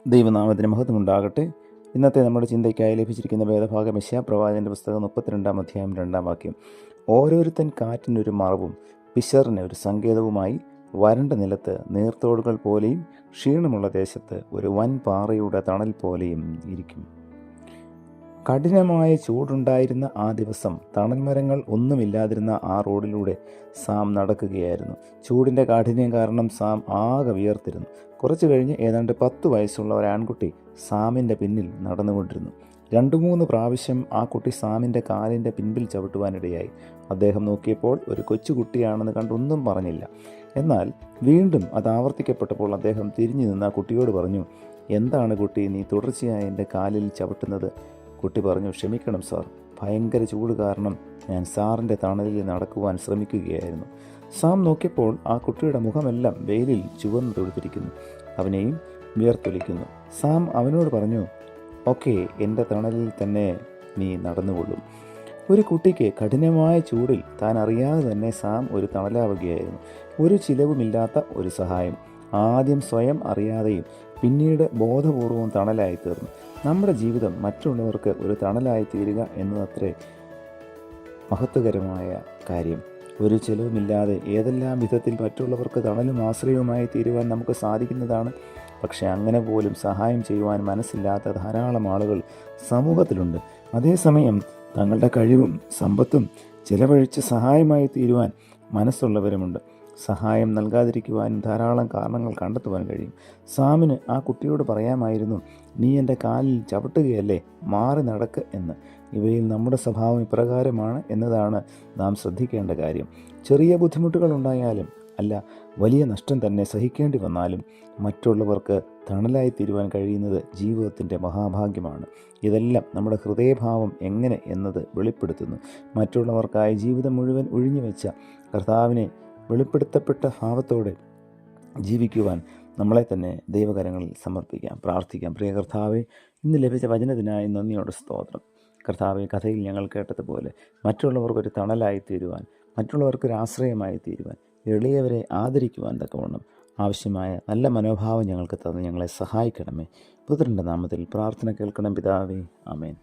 ദൈവനാമത്തിന് മഹത്വം ഉണ്ടാകട്ടെ. ഇന്നത്തെ നമ്മുടെ ചിന്തയ്ക്കായി ലഭിച്ചിരിക്കുന്ന വേദഭാഗം യെശയ്യാപ്രവാചകൻ്റെ പുസ്തകം 32 അധ്യായം 2 വാക്യം. ഓരോരുത്തൻ കാറ്റിനൊരു മറവും പിശറിന് ഒരു സങ്കേതവുമായി വരണ്ട നിലത്ത് നീർത്തോടുകൾ പോലെയും ക്ഷീണമുള്ള ദേശത്ത് ഒരു വൻ പാറയുടെ തണൽ പോലെയും ഇരിക്കും. കഠിനമായ ചൂടുണ്ടായിരുന്ന ആ ദിവസം തണൽമരങ്ങൾ ഒന്നുമില്ലാതിരുന്ന ആ റോഡിലൂടെ സാം നടക്കുകയായിരുന്നു. ചൂടിൻ്റെ കാഠിന്യം കാരണം സാം ആകെ വിയർത്തിരുന്നു. കുറച്ചു കഴിഞ്ഞ് ഏതാണ്ട് 10 വയസ്സുള്ള ഒരു ആൺകുട്ടി സാമിൻ്റെ പിന്നിൽ നടന്നുകൊണ്ടിരുന്നു. 2-3 പ്രാവശ്യം ആ കുട്ടി സാമിൻ്റെ കാലിൻ്റെ പിൻപിൽ ചവിട്ടുവാനിടയായി. അദ്ദേഹം നോക്കിയപ്പോൾ ഒരു കൊച്ചുകുട്ടിയാണെന്ന് കണ്ടൊന്നും പറഞ്ഞില്ല. എന്നാൽ വീണ്ടും അത് ആവർത്തിക്കപ്പെട്ടപ്പോൾ അദ്ദേഹം തിരിഞ്ഞു നിന്ന് ആ കുട്ടിയോട് പറഞ്ഞു, "എന്താണ് കുട്ടി, നീ തുടർച്ചയായി എൻ്റെ കാലിൽ ചവിട്ടുന്നത്?" കുട്ടി പറഞ്ഞു, "ക്ഷമിക്കണം സാർ, ഭയങ്കര ചൂട് കാരണം ഞാൻ സാറിൻ്റെ തണലിൽ നടക്കുവാൻ ശ്രമിക്കുകയായിരുന്നു." സാം നോക്കിയപ്പോൾ ആ കുട്ടിയുടെ മുഖമെല്ലാം വെയിലിൽ ചുവന്നു തൊടുത്തിരിക്കുന്നു. അവനെയും വിയർത്തൊലിക്കുന്നു. സാം അവനോട് പറഞ്ഞു, "ഓക്കെ, എൻ്റെ തണലിൽ തന്നെ നീ നടന്നുകൊള്ളും." ഒരു കുട്ടിക്ക് കഠിനമായ ചൂടിൽ താൻ അറിയാതെ തന്നെ സാം ഒരു തണലാവുകയായിരുന്നു. ഒരു ചിലവുമില്ലാത്ത ഒരു സഹായം. ആദ്യം സ്വയം അറിയാതെയും പിന്നീട് ബോധപൂർവവും തണലായി തീർന്നു. നമ്മുടെ ജീവിതം മറ്റുള്ളവർക്ക് ഒരു തണലായി തീരുക എന്നതത്രേ മഹത്വകരമായ കാര്യം. ഒരു ചിലവുമില്ലാതെ ഏതെല്ലാം വിധത്തിൽ മറ്റുള്ളവർക്ക് തണലും ആശ്രയവുമായി തീരുവാൻ നമുക്ക് സാധിക്കുന്നതാണ്. പക്ഷേ അങ്ങനെ പോലും സഹായം ചെയ്യുവാൻ മനസ്സില്ലാത്ത ധാരാളം ആളുകൾ സമൂഹത്തിലുണ്ട്. അതേസമയം തങ്ങളുടെ കഴിവും സമ്പത്തും ചിലവഴിച്ച് സഹായമായി തീരുവാൻ മനസ്സുള്ളവരുമുണ്ട്. സഹായം നൽകാതിരിക്കുവാനും ധാരാളം കാരണങ്ങൾ കണ്ടെത്തുവാൻ കഴിയും. സാമിന് ആ കുട്ടിയോട് പറയാമായിരുന്നു, "നീ എൻ്റെ കാലിൽ ചവിട്ടുകയല്ലേ, മാറി നടക്ക്" എന്ന്. ഇവയിൽ നമ്മുടെ സ്വഭാവം ഇപ്രകാരമാണ് എന്നതാണ് നാം ശ്രദ്ധിക്കേണ്ട കാര്യം. ചെറിയ ബുദ്ധിമുട്ടുകൾ ഉണ്ടായാലും അല്ല വലിയ നഷ്ടം തന്നെ സഹിക്കേണ്ടി വന്നാലും മറ്റുള്ളവർക്ക് തണലായി തീരുവാൻ കഴിയുന്നത് ജീവിതത്തിൻ്റെ മഹാഭാഗ്യമാണ്. ഇതെല്ലാം നമ്മുടെ ഹൃദയഭാവം എങ്ങനെ എന്നത് വെളിപ്പെടുത്തുന്നു. മറ്റുള്ളവർക്കായി ജീവിതം മുഴുവൻ ഒഴിഞ്ഞുവെച്ച കർത്താവിനെ വെളിപ്പെടുത്തപ്പെട്ട ഭാവത്തോടെ ജീവിക്കുവാൻ നമ്മളെ തന്നെ ദൈവകരങ്ങളിൽ സമർപ്പിക്കാം, പ്രാർത്ഥിക്കാം. പ്രിയ കർത്താവേ, ഇന്ന് ലഭിച്ച വചനത്തിനായി നന്ദിയോടെ സ്തോത്രം. കർത്താവെ, കഥയിൽ ഞങ്ങൾ കേട്ടതുപോലെ മറ്റുള്ളവർക്കൊരു തണലായി തീരുവാൻ, മറ്റുള്ളവർക്കൊരു ആശ്രയമായി തീരുവാൻ, എളിയവരെ ആദരിക്കുവാൻ തക്കവണ്ണം ആവശ്യമായ നല്ല മനോഭാവം ഞങ്ങൾക്ക് തന്ന് ഞങ്ങളെ സഹായിക്കണമേ. പുത്രൻ്റെ നാമത്തിൽ പ്രാർത്ഥന കേൾക്കണം പിതാവേ. ആമേൻ.